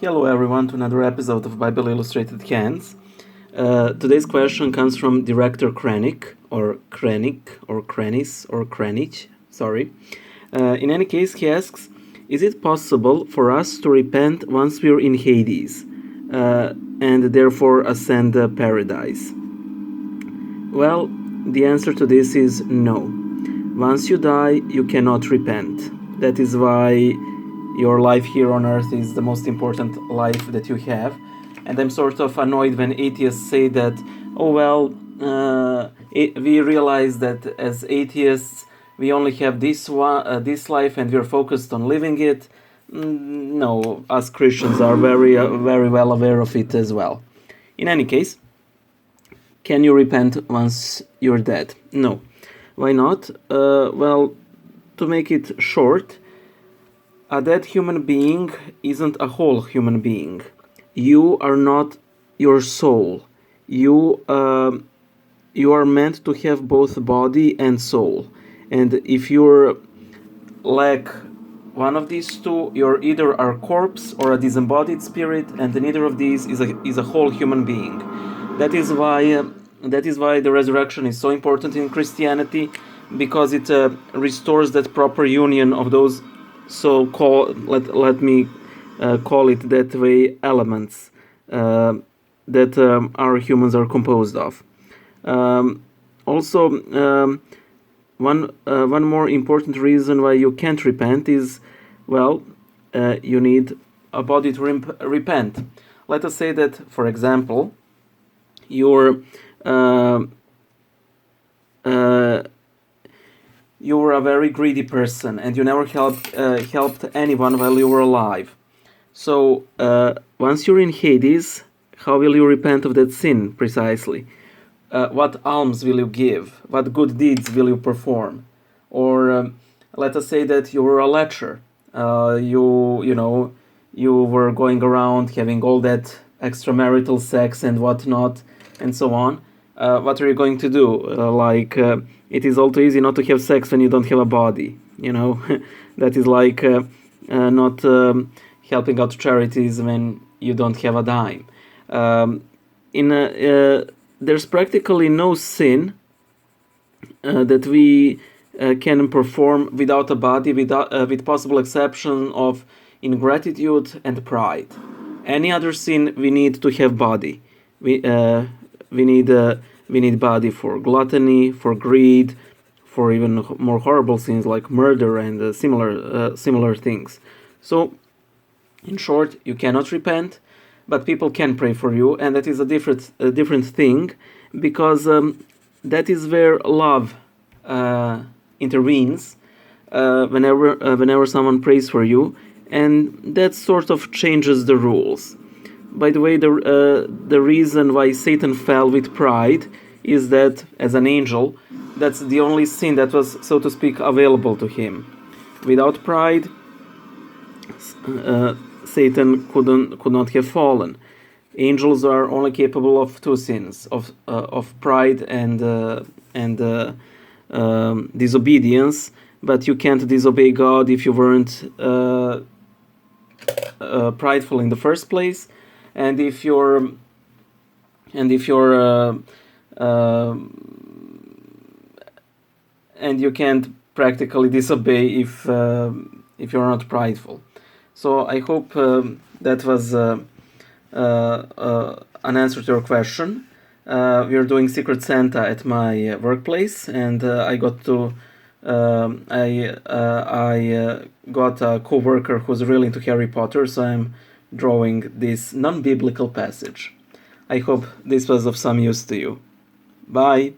Hello everyone to another episode of Bible Illustrated Cans. Today's question comes from Director Kranik, or Kranis, or Kranich, sorry. In any case, he asks, is it possible for us to repent once we're in Hades, and therefore ascend paradise? Well, the answer to this is no. Once you die, you cannot repent. That is why your life here on earth is the most important life that you have. And I'm sort of annoyed when atheists say that, we realize that as atheists we only have this life and we're focused on living it. No, us Christians are very well aware of it as well. In any case, can you repent once you're dead? No. Why not? To make it short, a dead human being isn't a whole human being. You are not your soul. You are meant to have both body and soul. And if you lack one of these two, you're either a corpse or a disembodied spirit, and neither of these is a whole human being. That is why the resurrection is so important in Christianity, because it restores that proper union of those so-called, let me call it that way, elements that our humans are composed of. One more important reason why you can't repent is, you need a body to repent. Let us say that, for example, you were a very greedy person and you never helped anyone while you were alive. So once you're in Hades, how will you repent of that sin precisely? What alms will you give? What good deeds will you perform? Or let us say that you were a lecher. You were going around having all that extramarital sex and whatnot and so on. What are you going to do? It is all too easy not to have sex when you don't have a body. That is like not helping out charities when you don't have a dime. There's practically no sin that we can perform without a body, with possible exception of ingratitude and pride. Any other sin, we need to have body. We need body for gluttony, for greed, for even more horrible sins like murder and similar things. So, in short, you cannot repent, but people can pray for you, and that is a different thing, because that is where love intervenes whenever someone prays for you, and that sort of changes the rules. By the way, the reason why Satan fell with pride is that, as an angel, that's the only sin that was, so to speak, available to him. Without pride, Satan could not have fallen. Angels are only capable of two sins, of pride and disobedience. But you can't disobey God if you weren't prideful in the first place. And if you're and you can't practically disobey if you're not prideful. So I hope that was an answer to your question. We are doing Secret Santa at my workplace, and I got a co-worker who's really into Harry Potter, so I'm drawing this non-biblical passage. I hope this was of some use to you. Bye!